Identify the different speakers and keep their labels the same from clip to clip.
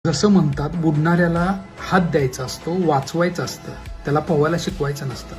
Speaker 1: जसं म्हणतात, बुडणाऱ्याला हात द्यायचा असतो, वाचवायचं असतं, त्याला पोहायला शिकवायचं नसतं.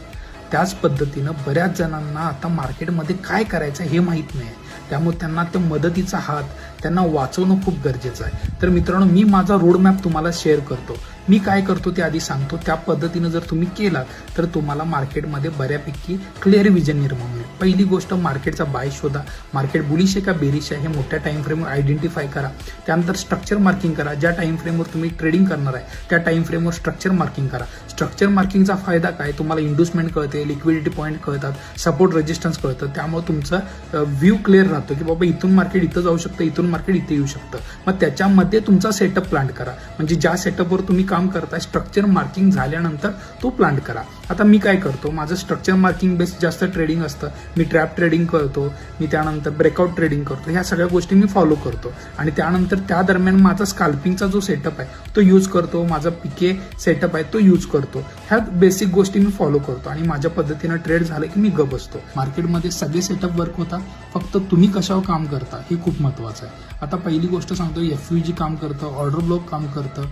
Speaker 1: त्याच पद्धतीनं बऱ्याच जणांना आता मार्केटमध्ये काय करायचं हे माहीत नाही. त्यामुळे त्यांना त्या मदतीचा हात त्यांना वाचवणं खूप गरजेचं आहे. तर मित्रांनो, मी माझा रोडमॅप तुम्हाला शेअर करतो. मी काय करतो ते आधी सांगतो. त्या पद्धतीनं जर तुम्ही केलात तर तुम्हाला मार्केटमध्ये बऱ्यापैकी क्लिअर विजन निर्माण होईल. पहिली गोष्ट, मार्केटचा बाय शोधा. मार्केट बुलिश आहे का बेरिश आहे हे मोठ्या टाइम फ्रेमवर आयडेंटिफाय करा. त्यानंतर स्ट्रक्चर मार्किंग करा. ज्या टाइम फ्रेमवर तुम्ही ट्रेडिंग करणार आहे त्या टाइम फ्रेमवर स्ट्रक्चर मार्किंग करा. स्ट्रक्चर मार्किंगचा फायदा काय, तुम्हाला इंड्युसमेंट कळते, लिक्विडिटी पॉईंट कळतात, सपोर्ट रेजिस्टन्स कळतं. त्यामुळे तुमचा व्ह्यू क्लिअर राहतो की बाबा इथून मार्केट इथं जाऊ शकतं, इथून मार्केट इथे येऊ शकतं. मग त्याच्यामध्ये तुमचा सेटअप प्लांट करा. म्हणजे ज्या सेटअपवर तुम्ही काम करताय स्ट्रक्चर मार्किंग झाल्यानंतर तो प्लांट करा. आता मी काय करतो, माझं स्ट्रक्चर मार्किंग बेस्ड जास्त ट्रेडिंग असतं. मी ट्रॅप ट्रेडिंग करतो, मी त्यानंतर ब्रेकआउट ट्रेडिंग करतो. ह्या सगळ्या गोष्टी मी फॉलो करतो. आणि त्यानंतर त्या दरम्यान माझा स्काल्पिंगचा जो सेटअप आहे तो यूज करतो, माझा पीके सेटअप आहे तो यूज करतो. ह्या बेसिक गोष्टी मी फॉलो करतो आणि माझ्या पद्धतीनं ट्रेड झालं की मी गप बसतो. मार्केटमध्ये सगळे सेटअप वर्क होतात, फक्त तुम्ही कशावर काम करता हे खूप महत्त्वाचं आहे. आता पहिली गोष्ट सांगतो, एफयूजी काम करतं, ऑर्डर ब्लॉक काम करतं,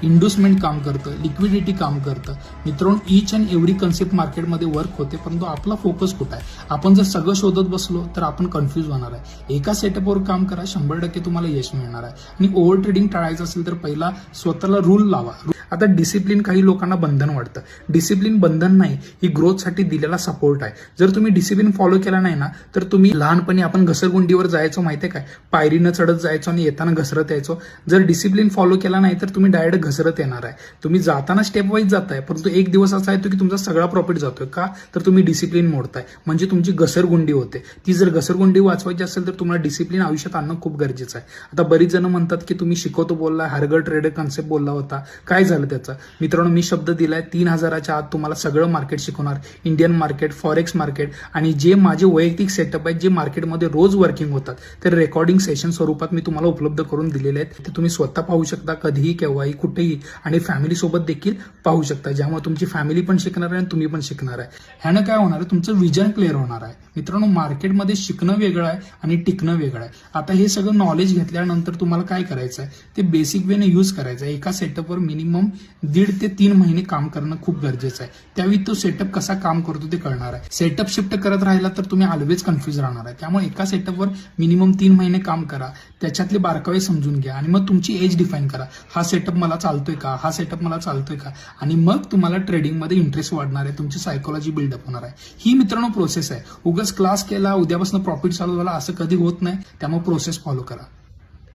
Speaker 1: इंड्युसमेंट काम करतं, लिक्विडिटी काम करतं. मित्रांनो, ईच अँड एव्हरी कन्सेप्ट मार्केटमध्ये वर्क होते, परंतु आपला फोकस कुठं आहे? आपण जर सगळं शोधत बसलो तर आपण कन्फ्यूज होणार आहे. एका सेटअपवर काम करा, 100% तुम्हाला यश मिळणार आहे. आणि ओव्हर ट्रेडिंग टाळायचं असेल तर पहिला स्वतःला रूल लावा. आता डिसिप्लिन काही लोकांना बंधन वाटतं. डिसिप्लिन बंधन नाही, ही ग्रोथसाठी दिलेला सपोर्ट आहे. जर तुम्ही डिसिप्लिन फॉलो केला नाही ना तर तुम्ही लहानपणी आपण घसरगुंडीवर जायचो माहितीये काय, पायरीनं चढत जायचो आणि येताना घसरत यायचो. जर डिसिप्लिन फॉलो केला नाही तर तुम्ही डायरेक्ट घसरत येणार आहे. तुम्ही जाताना स्टेप वाईज जाताय, परंतु एक दिवस असा येतो की तुमचा सगळा प्रॉफिट जातोय. का तर तुम्ही डिसिप्लिन मोडताय, म्हणजे तुमची घसरगुंडी होते. ती जर घसरगुंडी वाचवायची असेल तर तुम्हाला डिसिप्लिन आयुष्यात आणणं खूप गरजेचं आहे. आता बरीच जण म्हणतात की तुम्ही शिकवतो बोलला, हरगळ ट्रेडर कन्सेप्ट बोलला होता, काय झालं त्याचं? मित्रांनो, मी शब्द दिलाय 3,000च्या आत तुम्हाला सगळं मार्केट शिकवणार. इंडियन मार्केट, फॉरेक्स मार्केट आणि जे माझे वैयक्तिक सेटअप आहेत जे मार्केटमध्ये रोज वर्किंग होतात ते रेकॉर्डिंग सेशन स्वरूपात मी तुम्हाला उपलब्ध करून दिलेले आहेत. ते तुम्ही स्वतः पाहू शकता, कधीही, केव्हाही, कुठेही, आणि फॅमिली सोबत देखील पाहू शकता. ज्यामुळे तुमची फॅमिली पण शिकणार आहे आणि तुम्ही पण शिकणार आहे. ह्यानं काय होणार आहे, तुमचं विजन क्लिअर होणार आहे. मित्रांनो, मार्केटमध्ये शिकणं वेगळं आहे आणि टिकणं वेगळं आहे. आता हे सगळं नॉलेज घेतल्यानंतर तुम्हाला काय करायचं आहे, ते बेसिक वेने यूज करायचं आहे. एका सेटअपवर मिनिमम 1.5 ते 3 महिने काम करणं खूप गरजेचं आहे. त्यावेळी तो सेटअप कसा काम करतो ते कळणार आहे. सेटअप शिफ्ट करत राहिला तर तुम्ही ऑलवेज कन्फ्युज राहणार आहे. त्यामुळे एका सेटअपवर मिनिमम 3 महिने काम करा, त्याच्यातले बारकावे समजून घ्या आणि मग तुमची एज डिफाईन करा. हा सेटअप मला चालतोय का, हा सेटअप मला चालतोय का, आणि मग तुम्हाला ट्रेडिंगमध्ये इंटरेस्ट वाढणार आहे, तुमची सायकोलॉजी बिल्डअप होणार आहे. ही मित्रांनो प्रोसेस आहे. उगाच क्लास केला उद्यापासून प्रॉफिट चालू झाला असं कधी होत नाही. त्यामुळे प्रोसेस फॉलो करा.